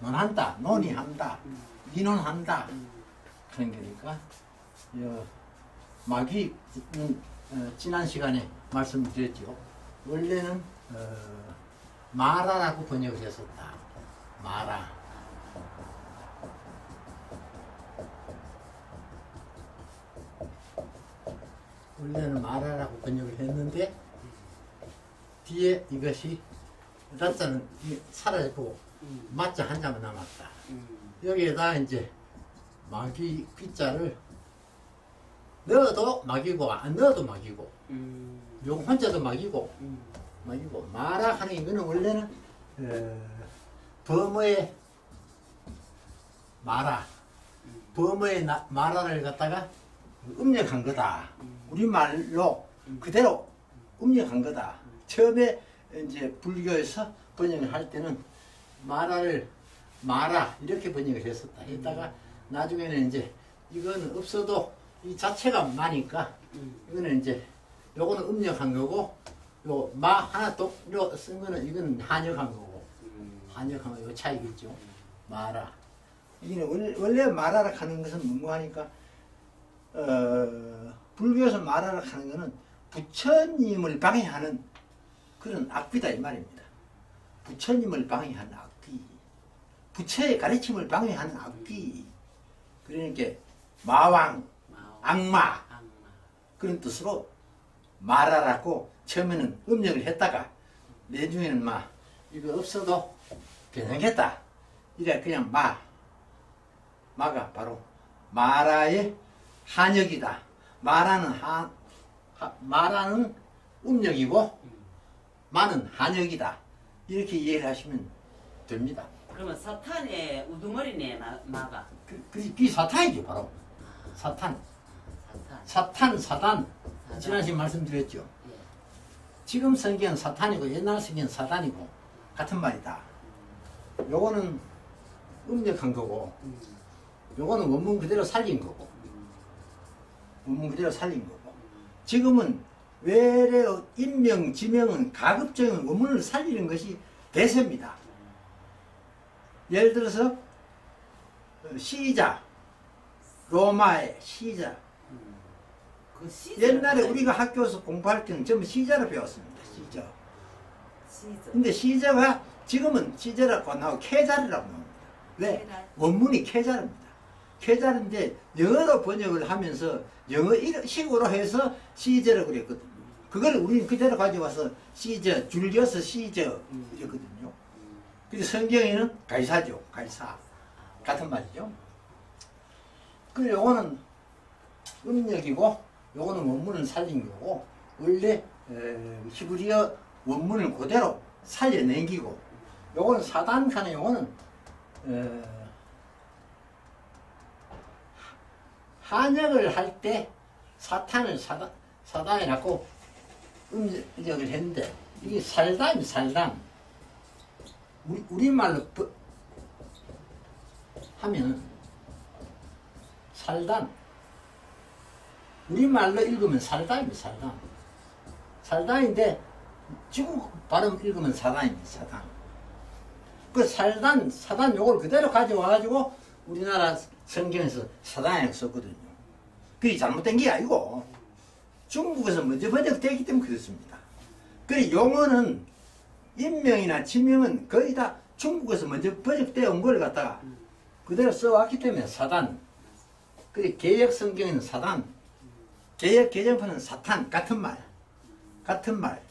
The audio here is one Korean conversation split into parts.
논한다, 논의한다, 의논한다 그런 거니까 마귀는 지난 시간에 말씀드렸죠. 원래는 마라라고 번역을 했었다. 마라. 원래는 마라라고 번역을 했는데 뒤에 이것이 라자는 사라지고 마자 한 자만 남았다. 여기에다 이제 마귀 귀자를 넣어도 마귀고 안 넣어도 마귀고 요거 혼자도 마귀고 마귀고 마라 하는 이거는 원래는 범어의 마라 범어의 마라를 갖다가 음력한 거다. 우리말로 그대로 음력한 거다. 처음에 이제 불교에서 번역을 할 때는 마라를 마라 이렇게 번역을 했었다. 했다가 나중에는 이제 이거는 없어도 이 자체가 마니까 이거는 이제 요거는 음력한 거고 요 마 하나 또 쓴 거는 이거는 한역한 거고 한역한 거 요 차이겠죠. 마라. 이게 원래 마라라 하는 것은 뭐하니까 불교에서 마라라 하는 것은 부처님을 방해하는 그런 악귀다 이 말입니다. 부처님을 방해하는 악귀, 부처의 가르침을 방해하는 악귀. 그러니까 마왕, 악마 그런 뜻으로 마라라고 처음에는 음력을 했다가 내중에는 이거 없어도 괜찮겠다. 이래 그냥 마가 바로 마라의 한역이다. 마라는 음력이고 마는 한역이다. 이렇게 이해를 하시면 됩니다. 그러면 사탄의 우두머리네 마가. 그게 사탄이죠 바로. 사탄. 사단. 지난 시간에 말씀드렸죠. 예. 지금 성경은 사탄이고 옛날 성경은 사단이고 같은 말이다. 요거는 음력한 거고 요거는 원문 그대로 살린 거고 원문 그대로 살린 거고 지금은 외래 인명, 지명은 가급적인 원문을 살리는 것이 대세입니다. 예를 들어서 시자, 로마의 시자. 그 옛날에 우리가 학교에서 공부할 때는 전부 시자를 배웠습니다. 시자. 근데 시자가 지금은 시자라고 안 나오고 케자르라고 나옵니다. 왜? 원문이 케자르입니다. 케자르인데 영어로 번역을 하면서 영어식으로 해서 시저라고 그랬거든요. 그걸 우리는 그대로 가져와서 시저, 줄여서 시저 이랬거든요. 근데 성경에는 가이사죠. 가이사. 같은 말이죠. 그 요거는 음력이고 요거는 원문을 살린 거고 원래 히브리어 원문을 그대로 살려낸 기고 요거는 사단칸에 요거는 한역을 할 때 사탄을 사단에 갖고 음력을 했는데 이게 살단이 살단. 우리말로 하면 살단. 우리말로 읽으면 살단입니다. 살단. 살단인데 중국 발음 읽으면 사단입니다. 사단. 그 사단 요걸 그대로 가져와가지고 우리나라 성경에서 사단이라고 썼거든요. 그게 잘못된 게 아니고 중국에서 먼저 번역되기 때문에 그렇습니다. 그리고 용어는 인명이나 지명은 거의 다 중국에서 먼저 번역되어 온 걸 갖다가 그대로 써왔기 때문에 사단. 그리고 개역 성경에는 사단, 개역 개정판은 사탄. 같은 말. 같은 말.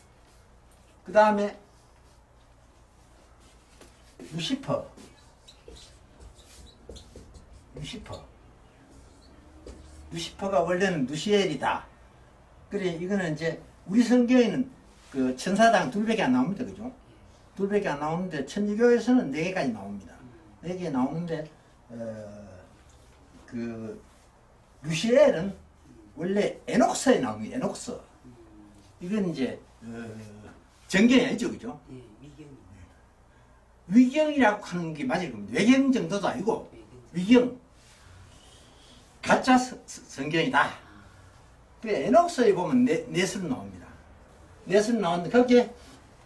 그 다음에 루시퍼. 루시퍼가 원래는 루시엘이다. 그래 이거는 이제 우리 성경에는 그 천사당 둘밖에 안 나옵니다. 그죠? 둘밖에 안 나오는데 천주교에서는 4개까지 나옵니다. 4개 나오는데 그 루시엘은 원래 에녹서에 나옵니다. 에녹서. 이건 이제 정경이 아니죠. 그죠? 예, 위경이. 위경이라고 하는 게 맞을 겁니다. 외경 정도도 아니고 위경. 가짜 성경이다. 그 에녹서에 보면 넷으로 나옵니다. 넷으로 나오는데 거기에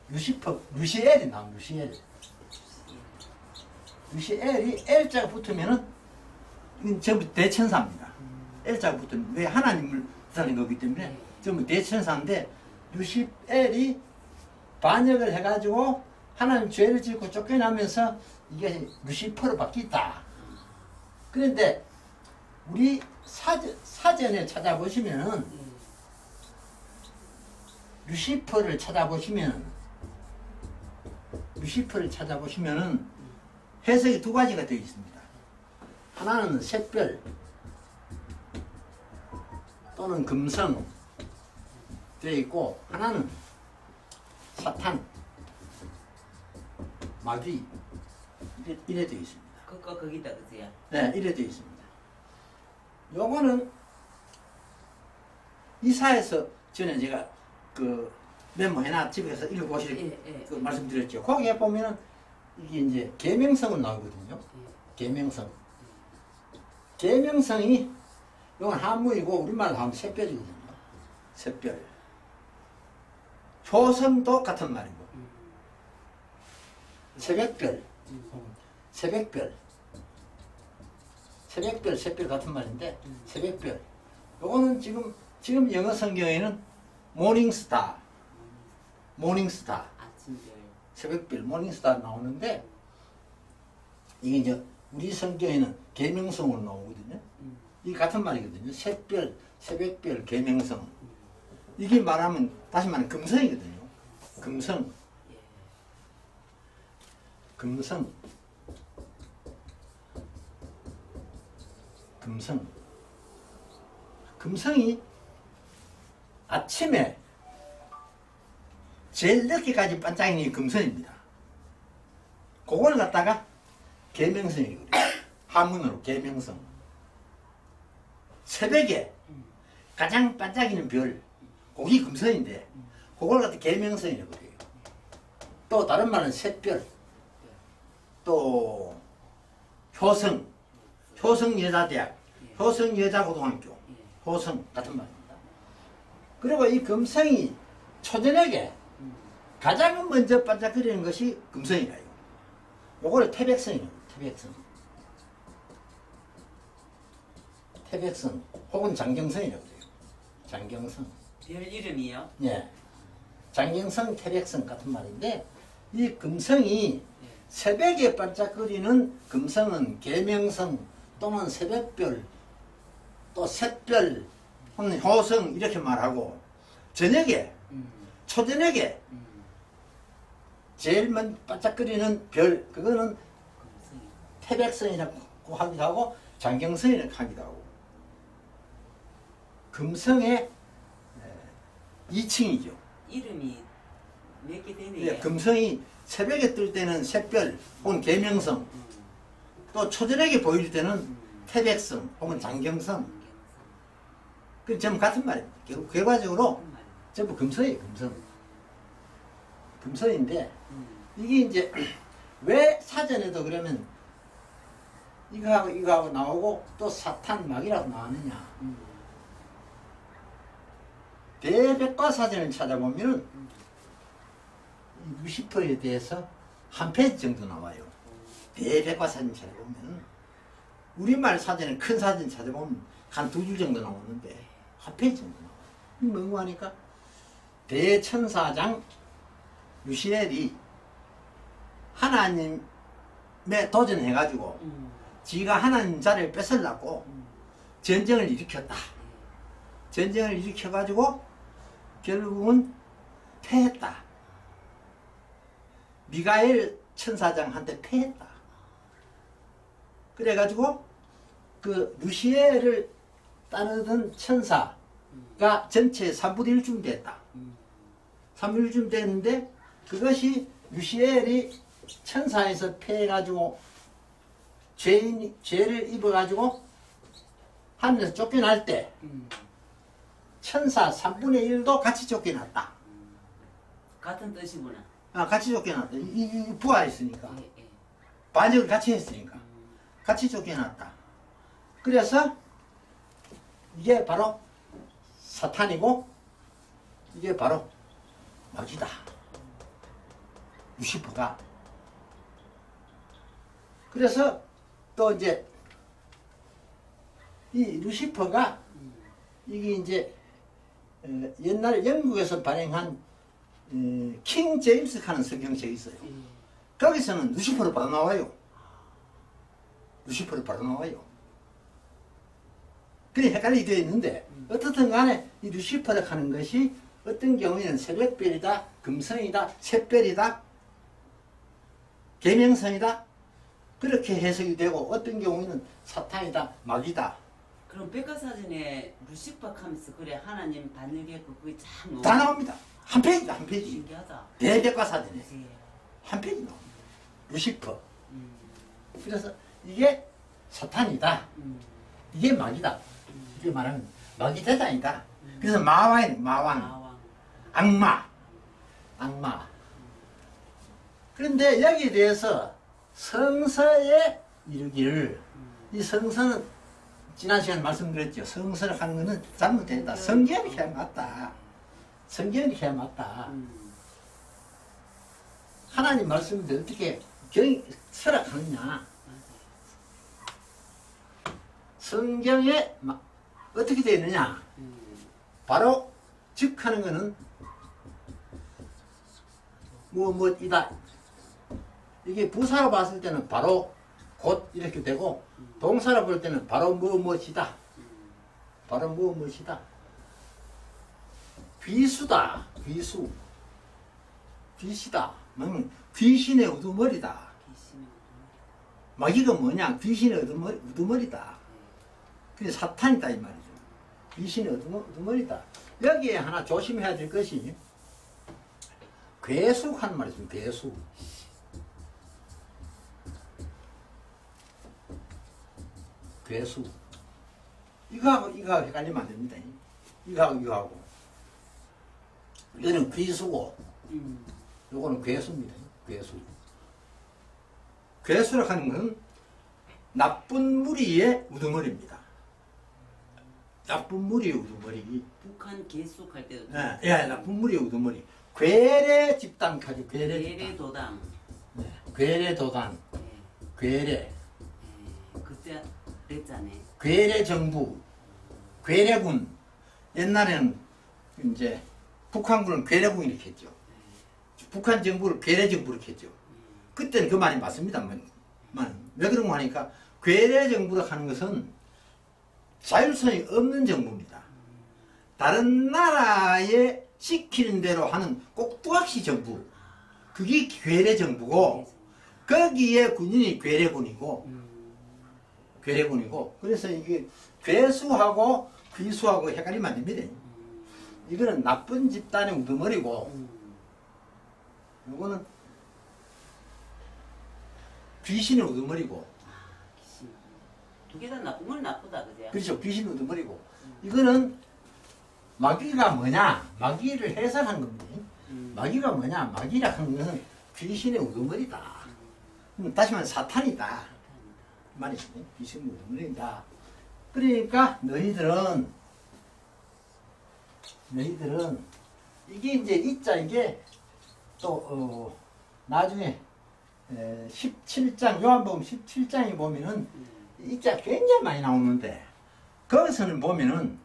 루시엘이 나옵니다. 루시엘. 루시엘이 L자가 붙으면은 이건 전부 대천사입니다. L자가 붙으면 왜 하나님을 뜻하는 거기 때문에 전부 대천사인데 루시엘이 반역을 해가지고 하나님 죄를 짓고 쫓겨나면서 이게 루시퍼로 바뀌었다. 그런데 우리 사전에 찾아보시면은 루시퍼를 찾아보시면은 해석이 두 가지가 되어 있습니다. 하나는 샛별 또는 금성 되어 있고 하나는 사탄, 마귀 이래 되어 있습니다. 그거 거기다 그지야. 네, 이래 되어 있습니다. 요거는 이사에서 전에 제가 그 메모해놔 집에서 읽어보실 그 말씀드렸죠. 거기에 보면은 이게 이제 계명성은 나오거든요. 계명성. 계명성이 이건 한무이고 우리말로 하면 샛별이거든요. 샛별. 효성도 같은 말이고. 새벽별. 새벽별. 샛별 같은 말인데 새벽별. 요거는 지금 영어 성경에는 모닝스타. 아침별. 새벽별, 모닝스타 나오는데 이게 이제 우리 성경에는 계명성으로 나오거든요. 이게 같은 말이거든요. 샛별, 새벽별, 계명성. 이게 말하면 다시 말하면 금성이거든요. 금성. 금성. 금성이 아침에 제일 늦게까지 반짝이는 게 금성입니다. 그걸 갖다가 계명성이거든요. 한문으로 계명성. 새벽에 가장 반짝이는 별, 그게 금성인데 그걸 갖다 계명성이라고 그래요. 또 다른 말은 샛별, 또 효성여자대학, 효성여자고등학교, 효성 같은 말입니다. 그리고 이 금성이 초저녁에 가장 먼저 반짝거리는 것이 금성이라요. 요거를 태백성이라고. 태백성 혹은 장경성이라고 그래요. 장경성. 별 이름이요? 예. 장경성, 태백성 같은 말인데 이 금성이 새벽에 반짝거리는 금성은 계명성 또는 새벽별 또 샛별 혹은 효성 이렇게 말하고 저녁에 초저녁에 제일 먼저 반짝거리는 별 그거는 태백성이라고 하기도 하고 장경성이라고 하기도 하고 금성의 2층이죠. 이름이 몇 개 되네요. 네, 금성이 새벽에 뜰 때는 샛별 혹은 계명성 또 초저녁에 보일 때는 태백성 혹은 장경성 그 전부 같은 말입니다. 결과적으로 전부 금성이에요. 금성인데 이게 이제 왜 사전에도 그러면 이거하고 나오고 또 사탄 마귀라고 나왔느냐. 대백과사전을 찾아보면은 루시퍼에 대해서 한 페이지 정도 나와요. 대백과사전 찾아보면 우리말 사전은 큰 사전 찾아보면 한 2줄 정도 나오는데 한 페이지 정도 나와요. 이게 뭔가 하니까 대천사장 루시엘이 하나님에 도전해가지고 지가 하나님 자리를 뺏으려고 전쟁을 일으켰다. 전쟁을 일으켜가지고 결국은 패했다. 미가엘 천사장한테 패했다. 그래가지고 그 루시엘을 따르던 천사가 전체 3분의 1쯤 됐다. 3분의 1쯤 됐는데 그것이 루시엘이 천사에서 패해가지고 죄를 입어가지고 하늘에서 쫓겨날 때 천사 3분의 1도 같이 쫓겨났다. 같은 뜻이구나. 같이 쫓겨났다. 이 부하했으니까. 예. 반역을 같이 했으니까. 같이 쫓겨났다. 그래서 이게 바로 사탄이고 이게 바로 마귀다. 루시퍼가. 그래서 또 이제 이 루시퍼가 이게 이제 옛날 영국에서 발행한 킹 제임스 하는 성경책이 있어요. 거기서는 루시퍼로 바로 나와요. 루시퍼로 바로 나와요. 그래 헷갈리게 되어 있는데 어떻든 간에 이 루시퍼를 하는 것이 어떤 경우에는 새벽별이다, 금성이다, 샛별이다, 계명성이다 그렇게 해석이 되고 어떤 경우에는 사탄이다, 마귀다. 그럼 백과사전에 루시퍼 하면서 그래 하나님 단일계 그게 참 다 나옵니다. 한 페이지 한 페이지. 신기하다. 대백과사전에 예. 한 페이지 나옵니다. 루시퍼. 그래서 이게 사탄이다. 이게 마귀다. 이게 말하는 마귀 대장이다. 그래서 마왕, 마왕. 악마. 그런데 여기에 대해서 성서에 이르기를 이 성서는 지난 시간에 말씀드렸죠. 성서를 하는 것은 잘못됐다. 성경이 해야 맞다. 성경이 해야 맞다. 하나님 말씀인데 어떻게 설악하느냐. 성경에 어떻게 되어 있느냐. 바로 즉 하는 것은 무엇이다. 이게 부사로 봤을 때는 바로 곧 이렇게 되고 동사로 볼 때는 바로 무엇이다. 바로 무엇이다. 귀수다. 귀수. 귀시다. 귀신의 우두머리다. 마귀가 뭐냐? 귀신의 우두머리다. 그게 사탄이다 이 말이죠. 귀신의 우두머리다. 여기에 하나 조심해야 될 것이 괴숙 하는 말이 있습니다. 괴숙. 괴숙. 이거하고 헷갈리면 안 됩니다. 이거하고. 이거는 귀수고, 요거는 괴수입니다. 괴수. 괴수라고 하는 것은 나쁜 무리의 우두머리입니다. 나쁜 무리의 우두머리. 북한 개숙할 때도 예, 나쁜 무리의 우두머리. 괴뢰 집단 가지고 괴뢰도당. 네, 괴뢰도단. 네. 괴뢰. 그때 그랬잖아요. 괴뢰 정부. 괴뢰군. 옛날에는 이제 북한군은 괴뢰군 이렇게 했죠. 북한 정부를 괴뢰 정부 이렇게 했죠. 그때는 그 말이 맞습니다만. 왜 그런 거 하니까 괴뢰 정부를 하는 것은 자율성이 없는 정부입니다. 다른 나라에 시키는 대로 하는 꼭두각시 정부. 그게 괴뢰 정부고 거기에 군인이 괴뢰군이고 그래서 이게 괴수하고 귀수하고 헷갈리면 안 됩니다. 이거는 나쁜 집단의 우두머리고 이거는 귀신의 우두머리고. 두 개 다 나쁜 건 나쁘다 그죠? 그렇죠. 귀신의 우두머리고. 이거는 마귀가 뭐냐? 마귀를 해석한 겁니다. 마귀가 뭐냐? 마귀라 하는 것은 귀신의 우두머리다. 다시 말해 사탄이다. 말이죠. 귀신의 우두머리다. 그러니까 너희들은 이게 이제 이자 이게 또 나중에 17장 요한복음 17장에 보면은 이자 굉장히 많이 나오는데 거기서는 보면은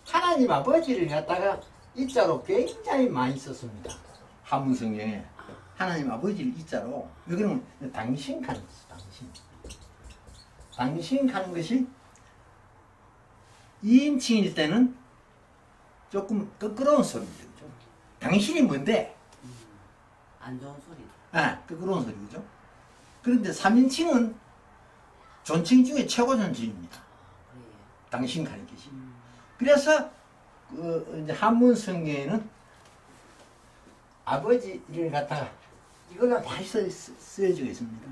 하나님 아버지를 갖다가 이자로 굉장히 많이 썼습니다. 한문 성경에 하나님 아버지를 이자로. 왜 그러면 당신 하는 것이 당신 하는 것이 2인칭일 때는 조금 끄끄러운 소리죠. 당신이 뭔데? 안 좋은 소리. 끄끄러운 소리죠. 그런데 3인칭은 존칭 중에 최고 존칭입니다. 당신 하는 것이. 그래서 이제 한문 성경에는 아버지를 갖다가 이걸로 많이 쓰여지고 있습니다.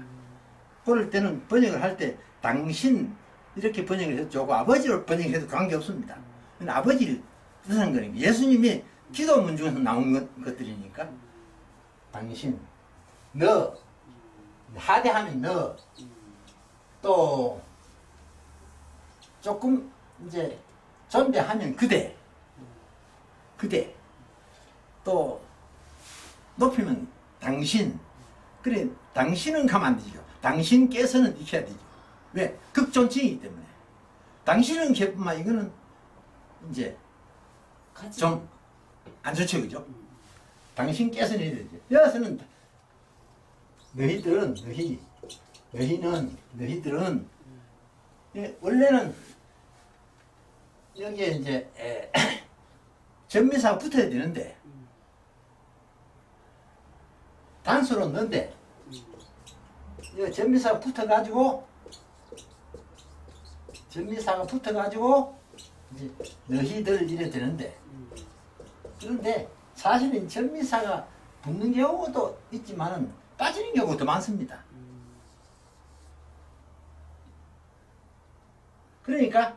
그럴 때는 번역을 할 때 당신 이렇게 번역을 해도 좋고 아버지로 번역해도 관계없습니다. 아버지를 뜻하는 거니까 예수님이 기도문 중에서 나온 것들이니까 당신, 너, 하대하면 너, 또 조금 이제 존대하면 그대, 또 높이면 당신. 그래 당신은 가면 안 되죠. 당신께서는 익혀야 되죠. 왜? 극존칭이기 때문에. 당신은 개뿐만 이거는 이제 좀 안 좋죠, 그죠? 당신께서는 해야 되죠. 여기서는 너희들은 너희들은 예, 원래는 여기에 이제 전미사가 붙어야 되는데 단수로 넣는데 이 전미사가 붙어가지고 이제 너희들 이래 되는데 그런데 사실은 전미사가 붙는 경우도 있지만은 빠지는 경우가 더 많습니다. 그러니까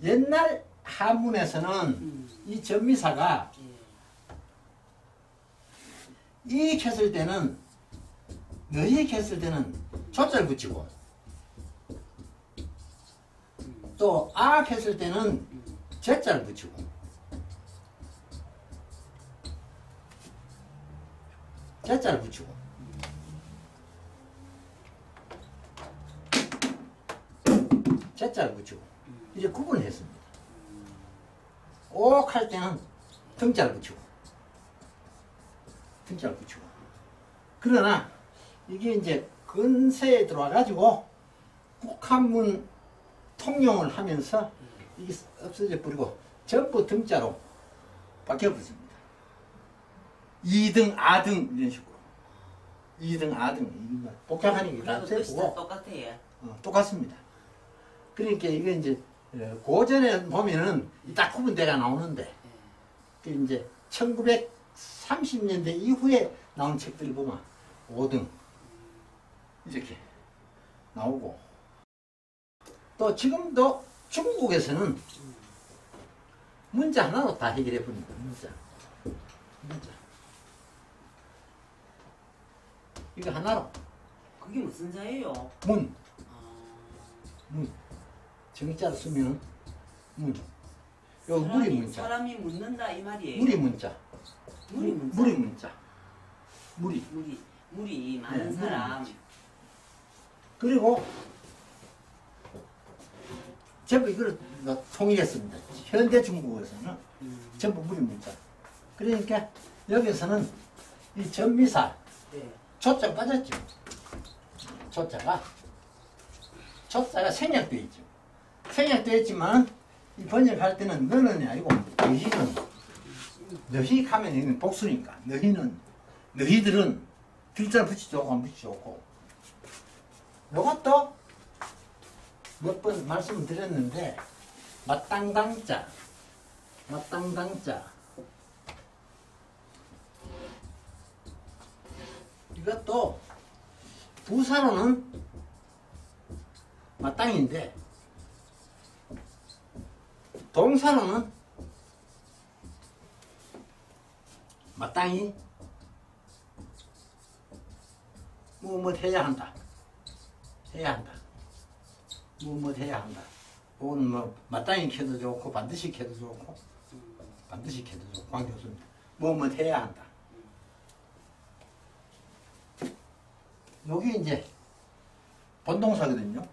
옛날 한문에서는 이 전미사가 이 했을 때는 너희 했을 때는 조자를 붙이고 또 아 했을 때는 제자를 붙이고 제자를 붙이고 제자를 붙이고 이제 구분을 했습니다. 옥 할 때는 등자를 붙이고 그러나 이게 이제 근세에 들어와 가지고 국한문 통용을 하면서 이게 없어져 버리고 전부 등자로 바뀌어 버렸습니다. 2등, 아등 이런 식으로 2등, 아등 복잡하니 게 다 세고 똑같아요. 똑같습니다. 그러니까 이게 이제 고전에 보면은 딱 구분대가 나오는데 그 이제 1930년대 이후에 나온 책들 보면 5등 이렇게 나오고 또 지금도 중국에서는 문자 하나로 다 해결해 버립니다. 문자 이거 하나로 그게 무슨 자예요? 문 정자로 쓰면 문 요 물이 문자 사람이 묻는다 이 말이에요. 물이 문자 물이 많은 사람. 그리고 전부 이걸 통일했습니다. 현대 중국에서는 전부 물이 문자. 그러니까 여기서는 이 전미사 조자 빠졌죠. 조자가 생략되어 있죠. 생략되어 있지만 이 번역할 때는 너는이 아니고 너희는 너희 하면 이건 복수니까 너희들은 들자 붙이지 않고 안 붙이지 않고 요것도 몇 번 말씀을 드렸는데 마땅당자 이것도 부사로는 마땅인데 동사로는 마땅히 뭐 해야 한다. 뭐 해야 한다. 그거는 뭐 마땅히 켜도 좋고 반드시 켜도 좋고 관계없습니다. 뭐 해야 한다. 여기 이제 본동사거든요.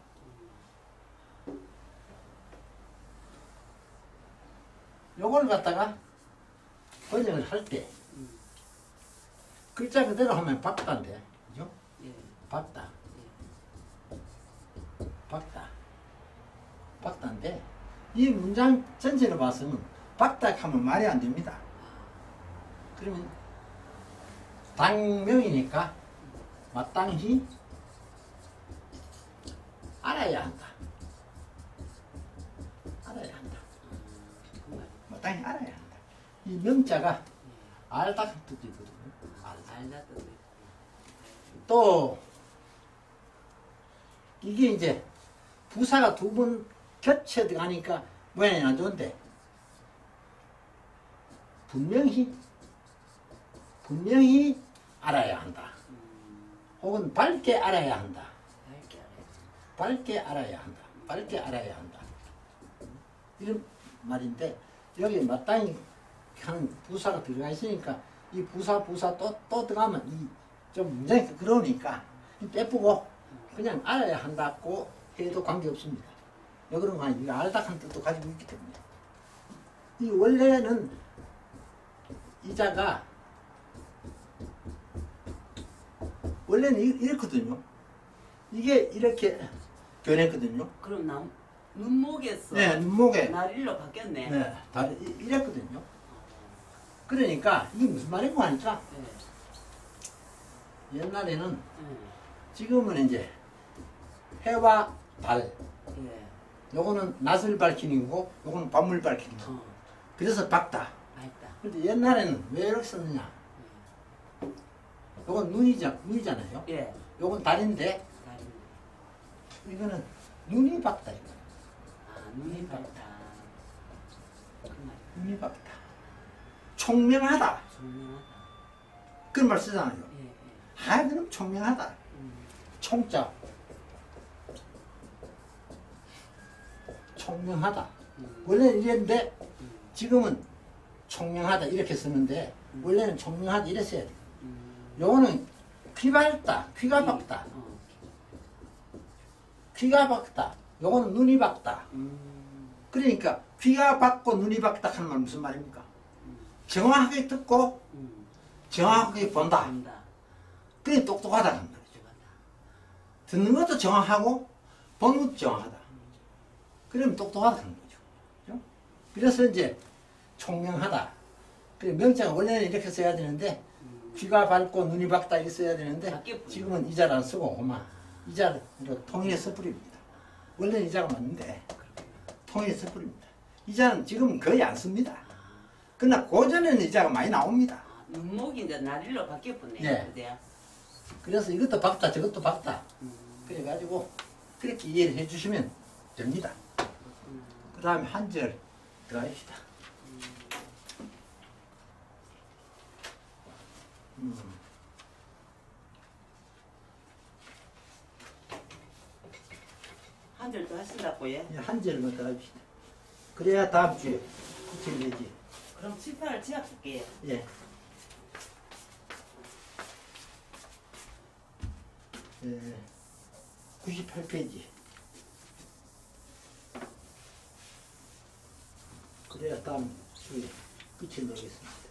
요걸 갖다가 번역을 할 때 글자 그대로 하면 박다인데, 그죠? 박다인데 이 문장 전체를 봐서는 박닥하면 말이 안 됩니다. 그러면 당명이니까 마땅히 알아야 한다. 마땅히 알아야 한다. 이 명자가 알다 뜻이거든요. 알다 뜻. 또 이게 이제 부사가 두 번 겹쳐 들어가니까 모양이 안 좋은데 분명히 알아야 한다. 혹은 밝게 알아야 한다. 밝게 알아야 한다. 이런 말인데 여기 마땅히 하는 부사가 들어가 있으니까 이 부사 또 들어가면 이 좀 문장이 그러니까 빼쁘고 그냥 알아야 한다고 해도 관계없습니다. 왜 그런 거 아니에요? 알다 한 뜻도 가지고 있기 때문에. 이 원래는 이자가 원래는 이렇거든요. 이게 이렇게 변했거든요. 그럼 눈목에서 네, 눈목에 날일로 바뀌었네. 네, 다 이랬거든요. 그러니까 이게 무슨 말인고 하니까 네. 옛날에는 지금은 이제 해와 달 예. 요거는 낮을 밝히는 거고 요거는 밤을 밝히는 거. 그래서 밝다. 맞다. 근데 옛날에는 왜 이렇게 썼느냐? 요건 눈이잖아요. 예. 요건 달인데 다리. 이거는 눈이 밝다. 이거. 아, 눈이 밝다. 그 말. 눈이 밝다. 총명하다. 조명하다. 그런 말 쓰잖아요. 예, 예. 아, 그럼 총명하다. 총자. 총명하다. 원래는 이랬는데 지금은 총명하다 이렇게 쓰는데 원래는 총명하다 이래 써야 돼요. 요거는 귀 밝다. 귀가 밝다. 귀가 밝다. 요거는 눈이 밝다. 그러니까 귀가 밝고 눈이 밝다 하는 말 무슨 말입니까? 정확하게 듣고 정확하게 본다. 그게 똑똑하다는 말이죠. 듣는 것도 정확하고 보는 것도 정확하다. 그러면 똑똑하다는 거죠. 그죠? 그래서 이제 총명하다. 그래 명자가 원래는 이렇게 써야 되는데 귀가 밝고 눈이 밝다 이렇게 써야 되는데 지금은 이자를 안 쓰고 그만 이자를 통일해서 뿌립니다. 원래는 이자가 맞는데 통일해서 뿌립니다. 이자는 지금은 거의 안 씁니다. 그러나 고전에는 이자가 많이 나옵니다. 눈목이 이제 날일로 바뀌었네. 네. 그제야. 그래서 이것도 박다 저것도 박다 그래가지고 그렇게 이해를 해주시면 됩니다. 그 다음에 한 절 들어갑시다. 한 절 더 하신다고 예? 한 절만 들어갑시다. 그래야 다음 주에 붙이면 되지. 그럼 칠판을 지어줄게요. 예. 98페이지. 그래야 다음 주에 끝을 내겠습니다.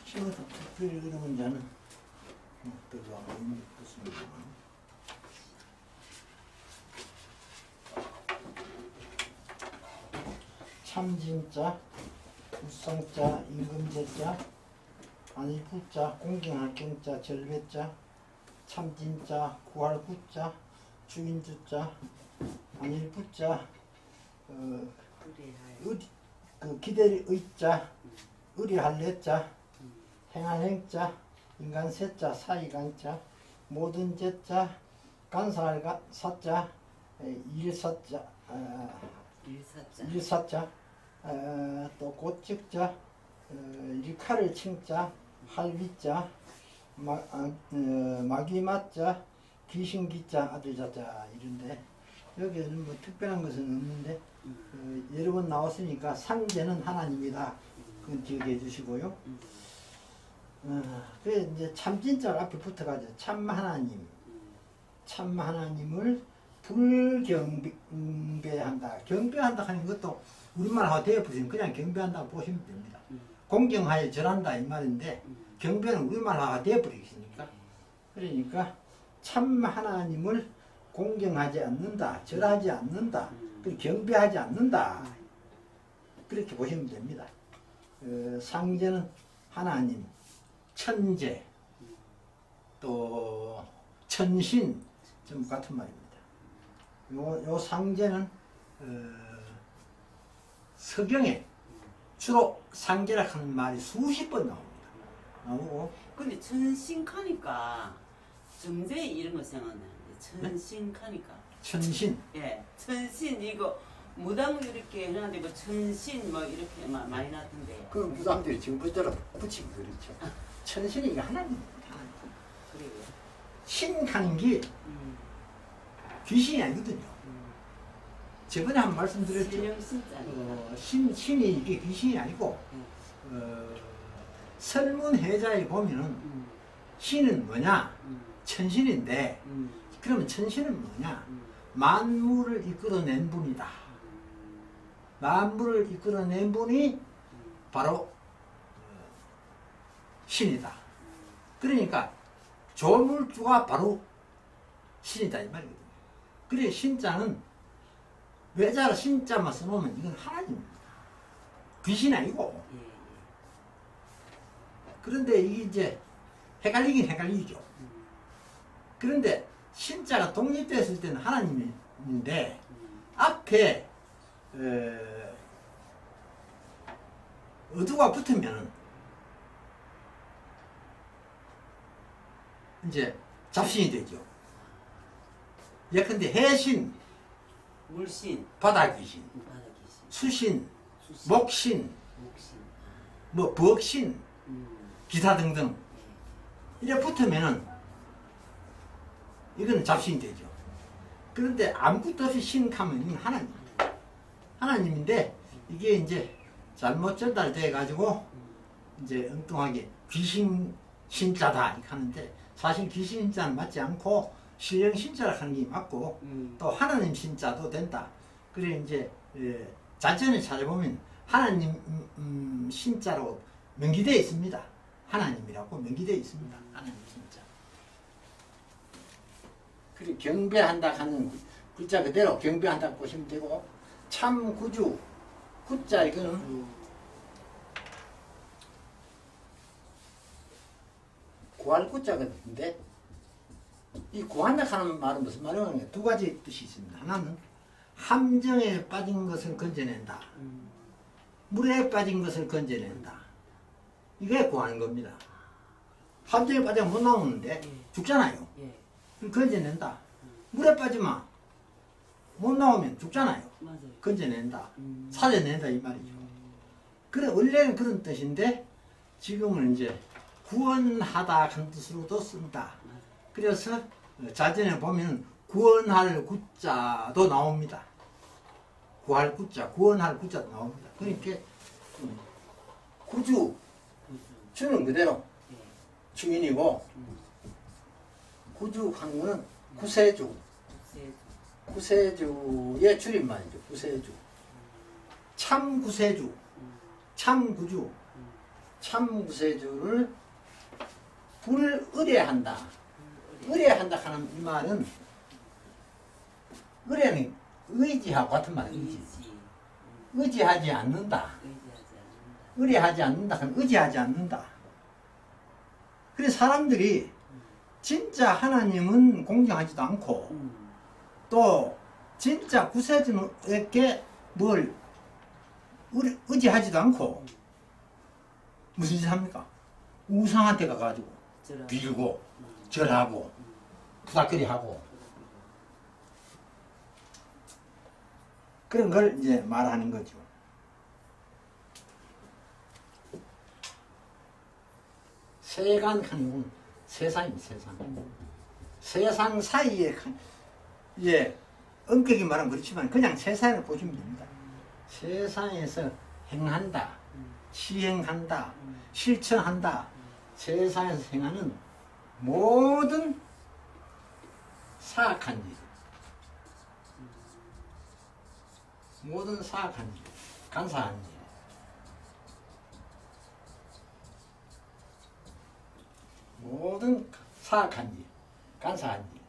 시험에서 특별히 그런 문제는 별로 안 보이는 것 같습니다. 참진자, 우성자, 임금제자, 안일부자, 공경할 경자, 절배자, 참진자, 구할 구자, 주인주자, 안일부자, 기대리 의자, 의리할 내자, 행할 행자, 인간 세자, 사이간자, 모든 제자, 간사할 사자, 일사자, 일사자, 또 고측자, 일칼을 칭자, 할비자, 마귀맞자, 귀신기자, 아들자자 이런데 여기에는 뭐 특별한 것은 없는데 여러 번 나왔으니까 상제는 하나님이다. 그건 기억해 주시고요. 그래 이제 참진자가 앞에 붙어가지고 참 하나님, 참 하나님을 불경배한다. 경배한다 하는 것도 우리말하고 대부분 그냥 경배한다고 보시면 됩니다. 공경하여 절한다 이 말인데 경배는 우리말하고 대부분이니까 그러니까 참 하나님을 공경하지 않는다, 절하지 않는다, 그리고 경배하지 않는다 그렇게 보시면 됩니다. 상제는 하나님, 천재, 또 천신 좀 같은 말입니다. 요 상제는 서경에 주로 상제라 하는 말이 수십 번 나옵니다. 나오고 근데 천신카니까 점제 이런 거 생각나는데 천신카니까 천신. 예, 천신 이거 무당 이렇게 해놨는데 뭐 천신 뭐 이렇게 많이 나던데. 그 무당들이 지금 부처로 붙이기 그렇죠. 천신이 이게 하나님입니다. 그래요. 신하는 게 귀신이 아니거든요. 저번에 한 말씀드렸죠. 신이 이게 귀신이 아니고 설문해자에 보면은 신은 뭐냐? 천신인데 그러면 천신은 뭐냐? 만물을 이끌어낸 분이다. 만물을 이끌어낸 분이 바로 신이다. 그러니까 조물주가 바로 신이다 이 말이거든요. 그래 신자는 외자로 신자만 써놓으면 이건 하나님입니다. 귀신이 아니고. 그런데 이게 이제 헷갈리긴 헷갈리죠. 그런데 신자가 독립됐을 때는 하나님인데 앞에 어두가 붙으면 이제 잡신이 되죠. 예컨대 해신, 물신, 바다귀신, 수신, 목신, 뭐 벅신, 기타 등등 이래 붙으면은 이건 잡신이 되죠. 그런데 아무것도 없이 신하면 이건 하나님입니다. 하나님인데 이게 이제 잘못 전달돼 가지고 이제 엉뚱하게 귀신 신자다 이렇게 하는데 사실 귀신 신자는 맞지 않고 신령 신자라 하는 게 맞고 또 하나님 신자도 된다. 그래 이제 자전에 찾아보면 하나님 신자로 명기되어 있습니다. 하나님이라고 명기되어 있습니다. 하나님 신자. 그리고 경배한다 하는 글자 그대로 경배한다고 보시면 되고 참 구주 구자 이거는 구할 구자거든데 이 구한다 하는 말은 무슨 말이냐면 두 가지 뜻이 있습니다. 하나는 함정에 빠진 것을 건져낸다. 물에 빠진 것을 건져낸다. 이게 구하는 겁니다. 함정에 빠지면 못 나오는데 죽잖아요. 건져낸다. 물에 빠지면 못 나오면 죽잖아요. 건져낸다. 살려낸다 이 말이죠. 그래 원래는 그런 뜻인데 지금은 이제 구원하다 하는 뜻으로도 쓴다. 그래서 자전에 보면 구원할 구자도 나옵니다. 구할 구자, 구원할 구자도 나옵니다. 그러니까 구주, 주는 그대로 주인이고 구주 한 거는 구세주, 구세주의 줄임말이죠. 구세주, 참 구세주, 참 구주, 참 구세주를 불의뢰한다. 의뢰한다 하는 이 말은 의뢰는 의지하고 같은 말이에요. 의지하지 않는다. 의뢰하지 않는다. 그럼 의지하지 않는다. 그래서 사람들이 진짜 하나님은 공경하지도 않고 또 진짜 구세주에게 뭘 의지하지도 않고 무슨 짓 합니까? 우상한테 가가지고 빌고 절하고 부닥거리 하고 그런 걸 이제 말하는 거죠. 세간 하는 세상입니다. 세상 사이에 이제 엄격히 말하면 그렇지만 그냥 세상을 보시면 됩니다. 세상에서 행한다, 시행한다, 실천한다. 세상에서 행하는 모든 사악한 일, 모든 사악한 일, 간사한 일, 모든 사악한 일, 간사한 일.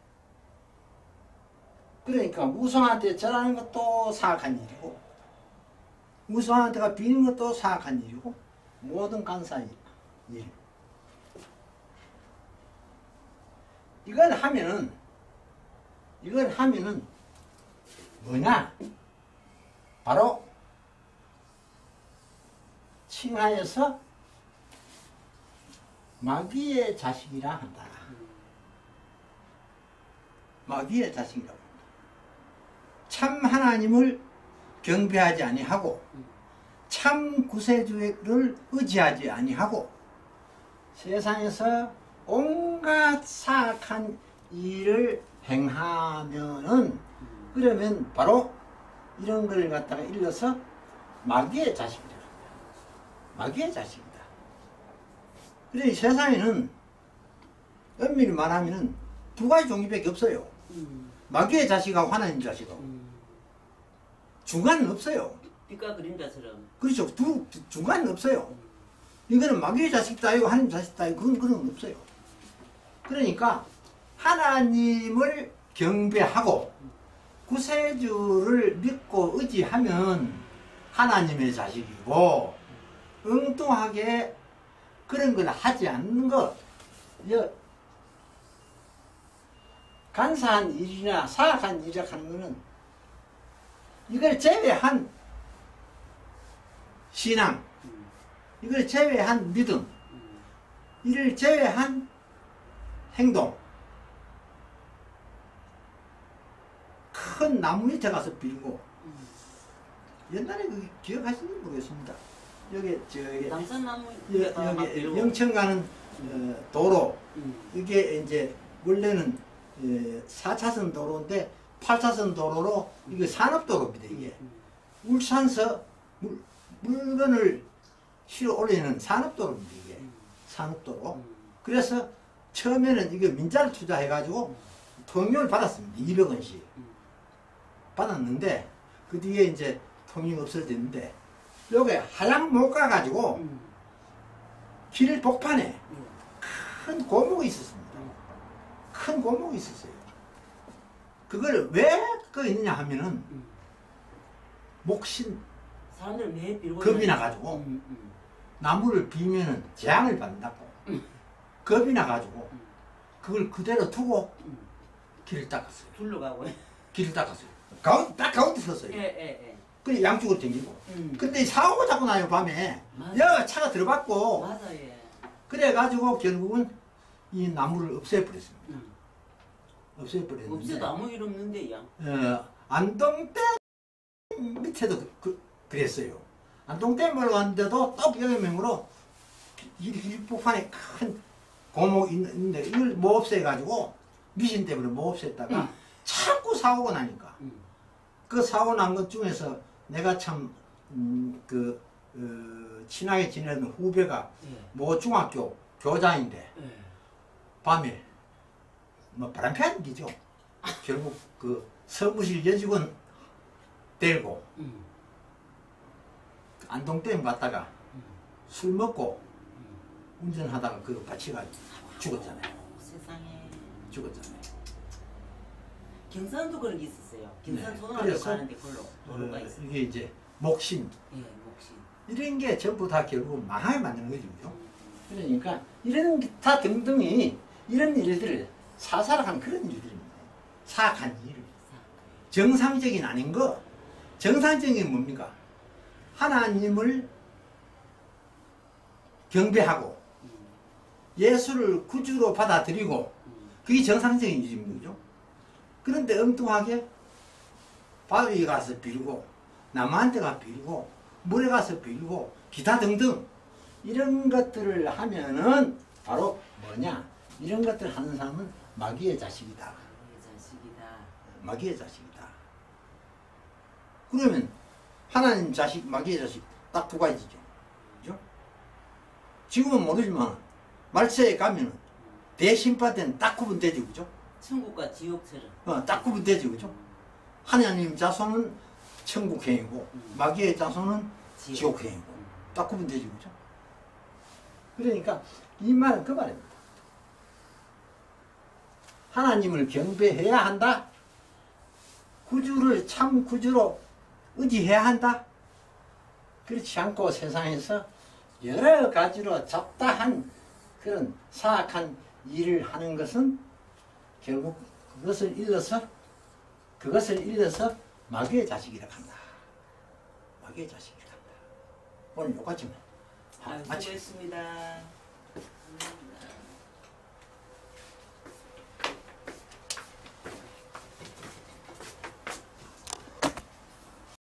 그러니까 우상한테 절하는 것도 사악한 일이고 우상한테가 비는 것도 사악한 일이고 모든 간사한 일. 이걸 하면은 뭐냐? 바로 칭하여서 마귀의 자식이라 한다. 마귀의 자식이라고 한다. 참 하나님을 경배하지 아니하고 참 구세주를 의지하지 아니하고 세상에서 온갖 사악한 일을 행하면은 그러면 바로 이런 걸 갖다가 일러서 마귀의 자식이라 합니다. 마귀의 자식이다. 그래 이 세상에는 엄밀히 말하면은 두 가지 종류밖에 없어요. 마귀의 자식하고 하나님 자식하고 중간은 없어요. 빛과 그림자처럼. 그렇죠. 중간은 없어요. 이거는 마귀의 자식도 아니고 하나님 자식도 아니고 그런 건 없어요. 그러니까 하나님을 경배하고 구세주를 믿고 의지하면 하나님의 자식이고 엉뚱하게 그런 걸 하지 않는 것, 간사한 일이나 사악한 일이라 하는 것은 이걸 제외한 신앙, 이걸 제외한 믿음, 이를 제외한 행동, 큰 나무 밑에 가서 빌고 옛날에 그 기억하시는지 모르겠습니다. 여기 남산나무 여기 영천 가는 도로 이게 이제 원래는 4차선 도로인데 8차선 도로로 이게 산업도로입니다. 이게 울산서 물건을 실어 올리는 산업도로입니다. 이게 산업도로. 그래서 처음에는 이게 민자를 투자해가지고 통용을 받았습니다. 200원씩 받았는데 그 뒤에 이제 통용이 없어졌는데 여기 하양 못 가가지고 길 복판에 큰 고목이 있었습니다. 큰 고목이 있었어요. 그걸 왜 그 있느냐 하면은 목신 사람들 매 빌고 겁이 나가지고 나무를 비면은 재앙을 받는다고 겁이 나가지고 그걸 그대로 두고 길을 닦았어요. 둘러가고 길을 닦았어요. 딱 가운데 섰어요. 예. 그래 양쪽으로 당기고. 근데 사고가 자꾸 나요 밤에. 여 차가 들어봤고. 맞아 예. 그래가지고 결국은 이 나무를 없애버렸습니다. 없애버렸는데. 없어도 아무 일 없는데 야. 안동댐 밑에도 그랬어요. 안동댐을 왔는데도 또 비명으로 일복판에 큰 고목이 있는데 이걸 못 없애가지고 미신 때문에 못 없앴다가 자꾸 사고가 나니까 그 사고 난 것 중에서 내가 참 친하게 지내던 후배가 모 중학교 교장인데 밤에 뭐 바람피한 기죠. 결국 그 서무실 여직원 데리고 안동댐 갔다가 술 먹고 운전하다가 그거 다치가지고 죽었잖아요. 세상에. 죽었잖아요. 경산도 그런 게 있었어요. 경산 네. 초등학교 가는데 그걸로 도로가 있어요. 이게 이제 목신 예, 목신. 이런 게 전부 다 결국 망하게 만드는 거죠. 그러니까 이런 기타 등등이 이런 일들을 사살한 그런 일들입니다. 사악한 일. 정상적인 아닌 거. 정상적인 뭡니까? 하나님을 경배하고 예수를 구주로 받아들이고 그게 정상적인 일입니다. 그죠? 그런데 엉뚱하게 바위에 가서 빌고 나무한테 가서 빌고 물에 가서 빌고 기타 등등 이런 것들을 하면은 바로 뭐냐? 이런 것들을 하는 사람은 마귀의 자식이다. 마귀의 자식이다. 그러면 하나님 자식, 마귀의 자식 딱 두 가지죠. 그죠? 지금은 모르지만 말세에 가면은 대심판 때는 딱 구분되죠. 그죠? 천국과 지옥처럼. 딱 구분되죠. 그죠? 하나님 자손은 천국행이고 마귀의 자손은 지옥행이고 딱 구분되죠. 그죠? 그러니까 이 말은 그 말입니다. 하나님을 경배해야 한다. 구주를 참 구주로 의지해야 한다. 그렇지 않고 세상에서 여러 가지로 잡다한 그런 사악한 일을 하는 것은 결국 그것을 일러서 마귀의 자식이라 한다. 마귀의 자식이라 한다. 오늘 여기까지만 수고했습니다.